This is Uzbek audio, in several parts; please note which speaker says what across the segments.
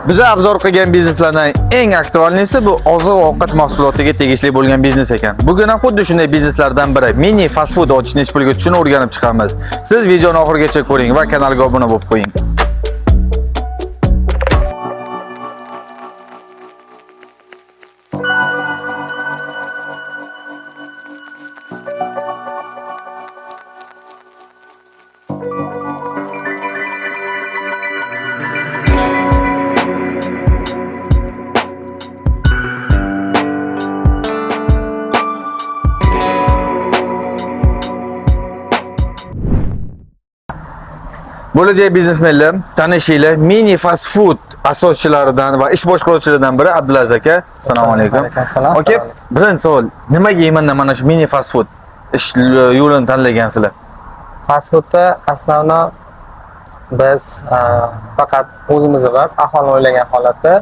Speaker 1: Biza obzor qilgan bizneslardan eng aktualnisi bu oziq-ovqat mahsulotiga tegishli bo'lgan biznes ekan. Bugun ham xuddi shunday bizneslardan biri mini fast food ochishni ish pulga tushishni o'rganib chiqamiz. Siz videoni oxirigacha ko'ring va kanalga obuna bo'lib qo'ying. Bo'lajak biznesmenlar, tanishinglar, mini fast food asoschilaridan va ish boshqaruvchilaridan biri Abdulaziz aka. Assalomu alaykum. Aka, birinchi savol, nimaga yeyman mana shu mini fast food ish yo'lini tanlagansizlar?
Speaker 2: Fast foodda aslida biz faqat o'zimiz emas, aholini o'ylagan holatda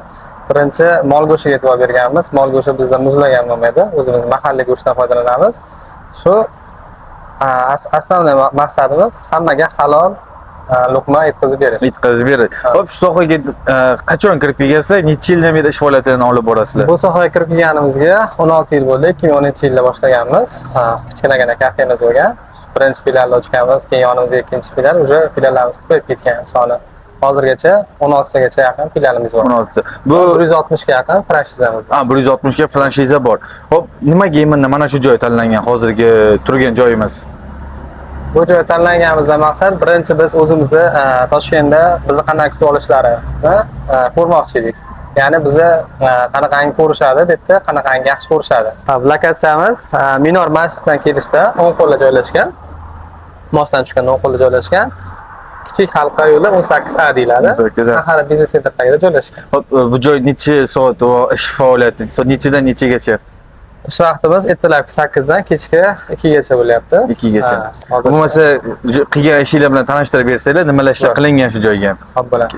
Speaker 2: birinchi mol go'shtiga e'tibor berganmiz. Mol go'shti bizda muzlagan bo'lmaydi. O'zimiz mahalliy go'shtdan foydalanamiz. Shu asosiy maqsadimiz hammaga halol luqma yetkazib berish.
Speaker 1: Yetkazib berish. Xo'p, shu sohaga qachon kirib kelgansizlar? Necha yildan beri ish faoliyatini olib borasizlar?
Speaker 2: Bu sohaga kirib kelganimizga 16 yil bo'ldi. 2010-yilda boshlaganmiz. Kichkinagina kafemiz bo'lgan. Birinchi filialni ochganmiz, keyin yonimizga ikkinchi filial, уже filiallarimiz ko'payib ketgan soni. Hozirgacha 16 tagacha yaqin filialimiz bor.
Speaker 1: 16. Bu
Speaker 2: 160 ga yaqin franshizamiz bor.
Speaker 1: 160 ga franshiza bor. Xo'p, nimaga yeyman mana shu joy tanlangan hozirgi turgan joyimiz?
Speaker 2: Bu joy tanlanganimizdan maqsad birinchi biz o'zimizni Toshkentda bizni qanday kutib olishlarini ko'rmoqchi edik. Ya'ni bizni qanaqangi ko'rishadi, bu yerda qanaqangi yaxshi ko'rishadi. Lokatsiyamiz Minor masjiddan kelishda o'ng qo'lda joylashgan. Mosdan tushganda o'ng qo'lda joylashgan. Kichik halqa yo'li 18A deyiladi. Shahar biznes center tagida joylashgan.
Speaker 1: Hop, bu joy necha soat va ish faoliyati nechadan nechagacha?
Speaker 2: Ish vaqtimiz ertalabki 8 dan kechki 2 gacha bo'lyapti.
Speaker 1: 2 gacha. Bo'lmasa qilgan ishinglar bilan tanishtirib bersanglar, nimalar ishlar qilingan shu joyga.
Speaker 2: Xo'p, bo'ladi.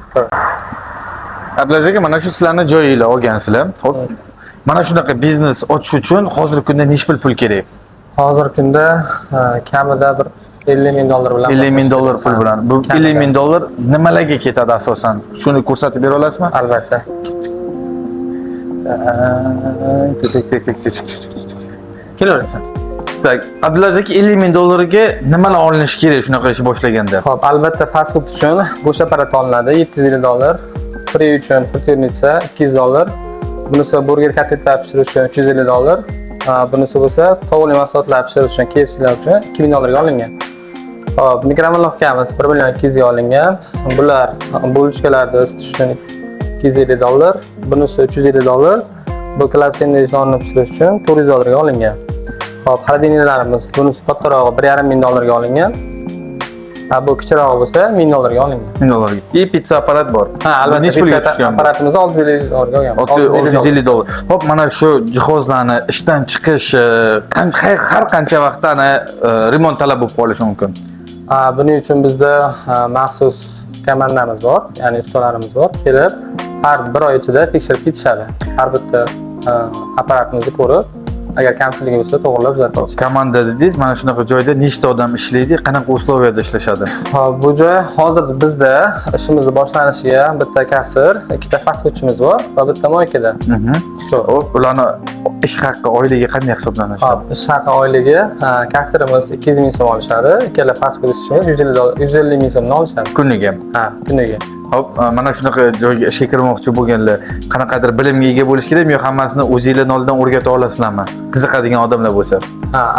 Speaker 1: Abdulaziz aka, mana shu sizlarning joyinglar olgansizlar. Xo'p, mana shunaqa biznes ochish uchun hozirgi kunda nechta pul kerak?
Speaker 2: Hozirgi kunda kamida bir $50,000 bilan.
Speaker 1: $50,000 pul bilan. Bu $50,000 nimalarga ketadi asosan? Shuni ko'rsatib bera olasizmi?
Speaker 2: Albatta.
Speaker 1: Kelaversan. Tak, Abdulaziz aka, $50,000 ga nimalar olinishi kerak shunaqa ish boshlaganda?
Speaker 2: Xo'p, albatta fast food uchun bo'sh apparat olinadi, $750. Free uchun frityrnica $200. Bunisi burger kotletlar pishirish uchun $350. Bunisi bo'lsa tovli mahsulotlar pishirish uchun KFC'lar uchun $2,000 ga olingan. Xo'p, mikrovolnovkamiz 1,200,000 ga olingan. Bular bulchkalarni isitish uchun $250. Bunisi $350. Bu klassik nonni pishirish uchun $400 ga olingan. Hop, xolodilniklarimiz bunisi kattarog'i $1,500 ga olingan. Bu kichirog'i bo'lsa $1,000 ga olingan.
Speaker 1: $1,000 ga. Pizza apparat bor.
Speaker 2: Ha, albatta pizza apparatimiz $650 ga olgan.
Speaker 1: $650. Hop, mana shu jihozlarni ishdan chiqish har qancha vaqtda remont talab bo'lib qolishi mumkin.
Speaker 2: Buning uchun bizda maxsus komandamiz bor, ya'ni ustalarimiz bor. Kelib, har bir oy ichida tekshirib ketishadi. Har bitta apparatimizni ko'rib, agar kamchiligi bo'lsa to'g'rilab tuzatamiz.
Speaker 1: Komanda dedingiz, mana shunaqa joyda nechta odam ishlaydi, qanaqa uslovlarda ishlashadi?
Speaker 2: Bu joy hozir bizda ishimizni boshlanishiga bitta kasir, ikkita fast foodchimiz bor va bitta moykada.
Speaker 1: Hop, ularni ish haqqi oyligiga qanday hisoblanishi?
Speaker 2: Hop, ish haqqi oyligi kasirimiz 200,000 so'm olishadi, ikkala fast food ishchimiz 150,000 so'mdan olishadi.
Speaker 1: Kuniga?
Speaker 2: Ha, kuniga.
Speaker 1: Hop, mana shunaqa joyga ishga kirmoqchi bo'lganlar qanaqadir bilimga ega bo'lish kerakmi yo hammasini o'zingizlarning oldidan o'rgata olasizlarmi? Qiziqadigan odamlar bo'lsa.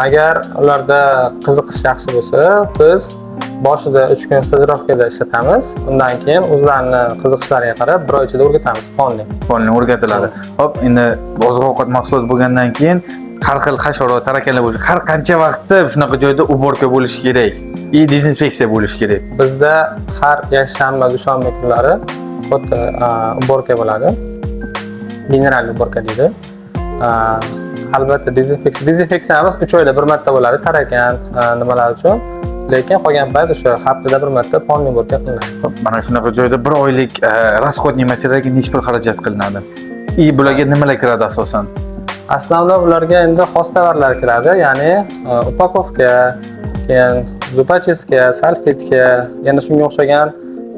Speaker 2: Agar ularda qiziqish yaxshi bo'lsa, biz boshida 3 kun stajirovkada ishlatamiz. Undan keyin o'zlarining qiziqishlariga qarab 1 oy ichida o'rgatamiz qonli.
Speaker 1: Qonli o'rgatiladi. Hop, endi oziq-ovqat mahsulot bo'lgandan keyin har xil hasharot, tarakanlar bo'lishi, har qancha vaqtda shunaqa joyda uborka bo'lishi kerak. Dezinfeksiya bo'lishi kerak.
Speaker 2: Bizda har yakshanba, dushanba kunlari bitta uborka bo'ladi. General uborka deydi. Albatta dezinfeksiyamiz 3 oyda bir marta bo'ladi, tarakan nimalar uchun. Lekin qolgan payt o'sha haftada bir marta qonli uborka qilinadi.
Speaker 1: Mana shunaqa joyda 1 oylik расходный materialga nechta pul xarajat qilinadi? Bularga nimalar kiradi asosan?
Speaker 2: Aslida ularga endi xos tovarlar kiradi, ya'ni upakovka, keyin zupachiska, salfetka, yana shunga o'xshagan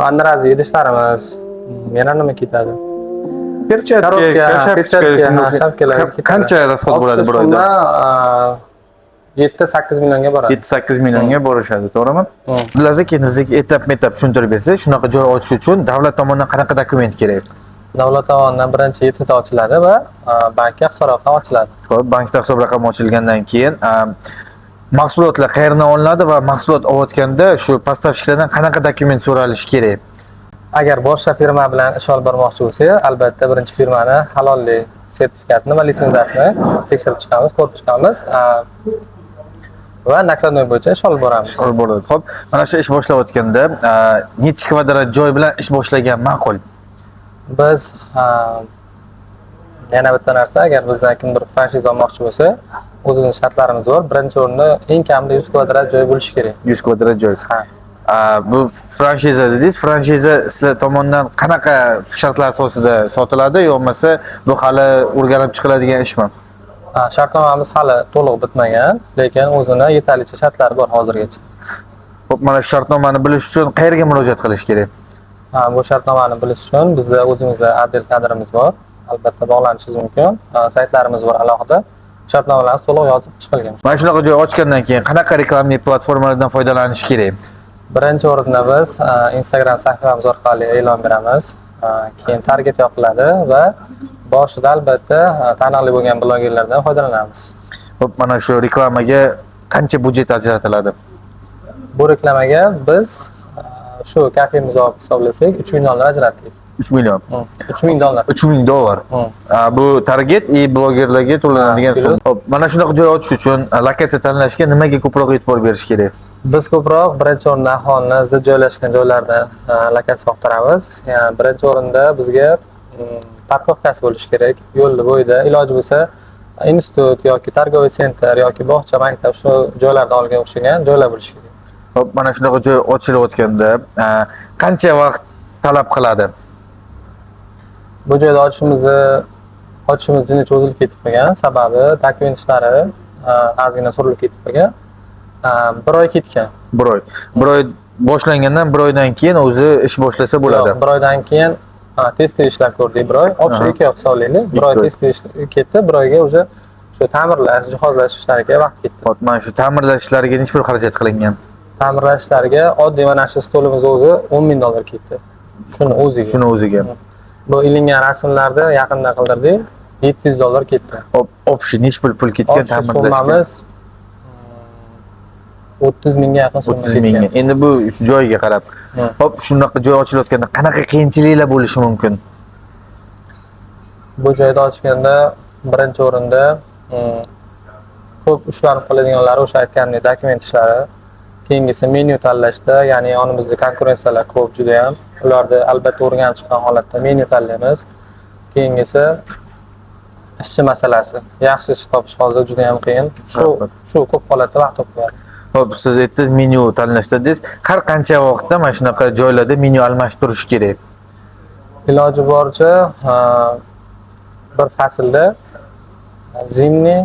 Speaker 2: anrazi idishlarimiz, yana nima ketadi?
Speaker 1: Perchatka, shapkalar qancha rasxod bo'ladi bir oyda?
Speaker 2: 7-8 millionga boradi.
Speaker 1: 7-8 millionga borishadi, to'g'rimi? Bilaza keyin bizga etap-metap tushuntirib bersangiz, shunaqa joy ochish uchun davlat tomonidan qanaqa dokument kerak?
Speaker 2: Davlat tomonidan birinchi YTT ochiladi va bankka hisob raqam ochiladi.
Speaker 1: Xo'p, bankda hisob raqam ochilgandan keyin mahsulotlar qayerdan olinadi va mahsulot olayotganda shu поставщикlardan qanaqa dokument so'ralishi kerak?
Speaker 2: Agar boshqa firma bilan ish olib bormoqchi bo'lsa, albatta birinchi firmani halollik sertifikatini va litsenziyasini tekshirib chiqamiz, ko'rib chiqamiz va nakladnoy bo'yicha ish olib boramiz.
Speaker 1: Olib boradi. Xo'p, mana shu ish boshlayotganda necha kvadrat joy bilan ish boshlagan ma'qul?
Speaker 2: Biz yana bitta narsa, agar bizdan kimdir franshiza olmoqchi bo'lsa, o'zimizning shartlarimiz bor. Birinchi o'rinda eng kamida 100 kvadrat joy bo'lishi kerak.
Speaker 1: 100 kvadrat joy.
Speaker 2: Ha.
Speaker 1: Bu franshiza dedingiz. Franshiza sizlar tomonidan qanaqa shartlar asosida sotiladi yo'qmasa bu hali o'rganib chiqiladigan ishmi?
Speaker 2: Shartnomamiz hali to'liq bitmagan, lekin o'zini yetarlicha shartlari bor hozirgacha.
Speaker 1: Xo'p, mana shu shartnomani bilish uchun qayerga murojaat qilish kerak?
Speaker 2: Bu shartnomani bilish uchun bizda o'zimizda adil kadrimiz bor. Albatta bog'lanishingiz mumkin. Saytlarimiz bor alohida. Shartnomalarimiz to'liq yozib chiqilgan.
Speaker 1: Mana shunaqa joy ochgandan keyin qanaqa reklamli platformalardan foydalanish kerak?
Speaker 2: Birinchi o'rinda biz Instagram sahifamiz orqali e'lon beramiz. Keyin target yopiladi va boshida albatta taniqli bo'lgan blogerlardan foydalanamiz.
Speaker 1: Xo'p, mana shu reklamaga qancha budjet ajratiladi?
Speaker 2: Bu reklamaga biz shu kafemizni olib hisoblasak 3 ming dollar ajratdik.
Speaker 1: 3 million.
Speaker 2: 3 ming dollar.
Speaker 1: 3 ming dollar. Bu target blogerlarga to'lanadigan sum. Xo'p, mana shunaqa joy ochish uchun lokatsiya tanlashga nimaga ko'proq e'tibor berish kerak?
Speaker 2: Biz ko'proq birinchi o'rinda aholini zid joylashgan joylardan lokatsiya yoqtiramiz. Ya'ni birinchi o'rinda bizga parkovkasi bo'lishi kerak. Yo'l bo'yida iloji bo'lsa institut yoki targoviy sentr yoki bog'cha, maktab shu joylarda olgan o'xshagan joylar bo'lishi kerak.
Speaker 1: Xo'p, mana shunaqa joy ochilayotganda qancha vaqt talab qiladi?
Speaker 2: Bu joyda ochishimiz necha o'zilib ketib qolgan, sababi dokument ishlari ozgina surilib ketib qolgan. 1 oy ketgan.
Speaker 1: 1 oy. 1 oy boshlangandan 1 oydan keyin o'zi ish boshlasa bo'ladi.
Speaker 2: Yo'q, 1 oydan keyin test ishlab ko'rdik 1 oy. Obshiga 2 oy hisoblaylik. 1 oy test ketdi, 1 oyga o'zi shu ta'mirlash, jihozlash ishlariga vaqt ketdi.
Speaker 1: Xo'p, mana shu ta'mirlash ishlariga necha pul xarajat qilingan?
Speaker 2: Ta'mirlash ishlariga oddiy mana shu stolimiz o'zi 10 ming dollar ketdi. Shuni o'ziga. Bu ilingan rasmlarni yaqinda qildirdik, 700 dollar ketdi.
Speaker 1: Hop, общий necha pul ketgan ta'mirlashga?
Speaker 2: Summamiz 30 mingga yaqin summa ketgan.
Speaker 1: 30 mingga. Endi bu joyga qarab. Hop, shunaqa joy ochilayotganda qanaqa qiyinchiliklar bo'lishi mumkin?
Speaker 2: Bu joyda ochganda birinchi o'rinda ko'p ushlanib qoladiganlari o'sha aytganimdek dokument ishlari. Keyingisi menyu tanlashda, ya'ni yonimizda konkurensiyalar ko'p juda ham. Ularni albatta o'rganib chiqqan holatda menyu tanlaymiz. Keyingisi ishchi masalasi. Yaxshi ish topish hozir juda ham qiyin. Shu ko'p holatda vaqt to'playdi.
Speaker 1: Hop, siz aytdingiz menyu tanlashda dedingiz. Har qancha vaqtda mana shunaqa joylarda menyu almashtirish kerak?
Speaker 2: Iloji boricha bir faslda zimniy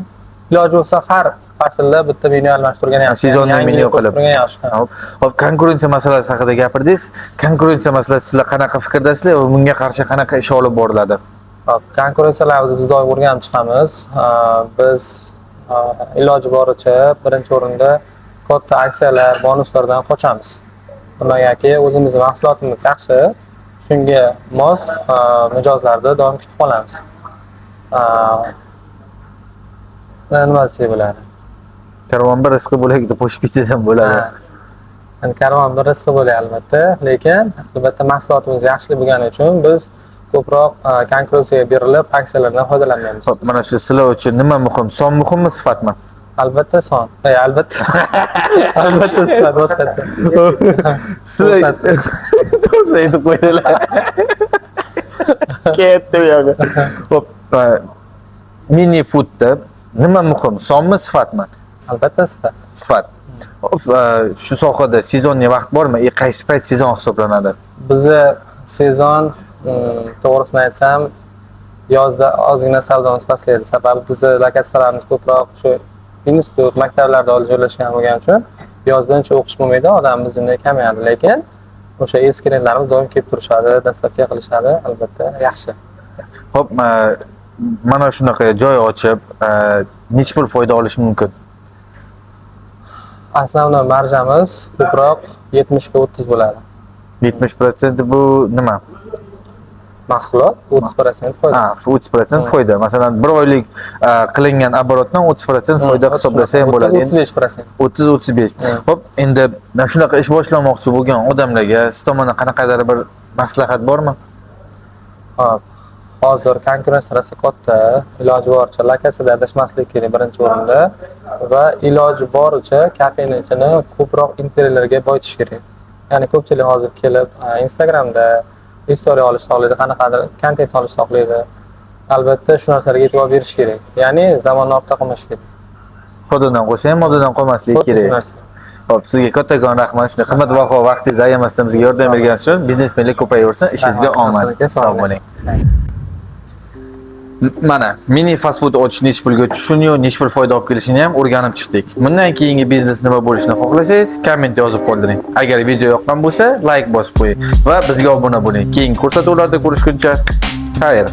Speaker 2: iloji bo'lsa har faslda bitta menyu almashtirgan yaxshi.
Speaker 1: Sezonniy menyu qilib. Hop, konkurensiya masalasi haqida gapirdingiz. Konkurensiya masalasi sizlar qanaqa fikrdasizlar va bunga qarshi qanaqa ish olib boriladi?
Speaker 2: Hop, konkurensiyalarimizni biz doim o'rganib chiqamiz. Biz iloji boricha birinchi o'rinda katta aksiyalar, bonuslardan qochamiz. Nimagaki o'zimizning mahsulotimiz yaxshi, shunga mos mijozlarni doim kutib qolamiz. Nima desak bo'ladi?
Speaker 1: Karvon bir rizqi bo'lak deb qo'shib ketsangiz ham bo'ladi.
Speaker 2: Yani karvon bir rizqi bo'ladi albatta, lekin albatta mahsulotimiz yaxshi bo'lgani uchun biz ko'proq konkurensiyaga berilib aksiyalardan foydalanmaymiz.
Speaker 1: Hop, mana shu sizlar uchun nima muhim? Son muhimmi, sifatmi?
Speaker 2: Albatta son. Albatta. Albatta sifat boshqacha.
Speaker 1: Sizlar to'g'ri aytib qo'ydilar. Ketdi bu yoqqa. Hop, mini foodda nima muhim? Sonmi, sifatmi?
Speaker 2: Albatta sifat.
Speaker 1: Sifat. Shu sohada sezonniy vaqt bormi? Qaysi payt sezon hisoblanadi?
Speaker 2: Bizda sezon to'g'risini aytsam, yozda ozgina savdomiz pastlaydi. Sababi bizning lokatsiyalarimiz ko'proq shu institut, maktablarda joylashgan bo'lgani uchun yozda uncha o'qish bo'lmaydi, odam bizning kamayadi, lekin o'sha eski klientlarimiz doim kelib turishadi, dastavka qilishadi, albatta yaxshi.
Speaker 1: Xo'p, mana shunaqa joy ochib, necha pul foyda olish mumkin?
Speaker 2: Основной marjamiz ko'proq 70 ga 30 bo'ladi.
Speaker 1: 70% bu nima?
Speaker 2: Mahsulot 30% foyda.
Speaker 1: Ha, 30% foyda. Masalan, 1 oylik qilingan оборотdan 30% foyda hisoblasa ham bo'ladi.
Speaker 2: 35%.
Speaker 1: 30-35. Xo'p, endi shunaqa ish boshlamoqchi bo'lgan odamlarga siz tomonidan qanaqadir bir maslahat bormi?
Speaker 2: Hop. Hozir konkurensiya rosa katta, iloji boricha lokatsiyada adashmaslik kerak birinchi o'rinda va iloji boricha kafeni ichini ko'proq interyerlarga boyitish kerak. Ya'ni ko'pchilik hozir kelib Instagramda istoriya olish xohlaydi, qanaqadir kontent olish xohlaydi. Albatta shu narsalarga e'tibor berish kerak. Ya'ni zamonni ortda qolmash kerak.
Speaker 1: Foydadan qo'ysa ham moddadan qolmasligi kerak. Xo'p, sizga kattakon rahmat. Shunday qimmatbaho vaqtingizni ayamasdan bizga yordam berganingiz uchun biznesmenlik ko'payaversin, ishingizga omad. Sog' bo'ling. Mana mini fast food ochish necha pulga tushishini, necha pul foyda olib kelishini ham o'rganib chiqdik. Bundan keyingi biznes nima bo'lishini xohlasangiz, komment yozib qoldiring. Agar video yoqqan bo'lsa, like bosib qo'ying va bizga obuna bo'ling. Keyingi ko'rsatuvlarda ko'rishguncha, xayr.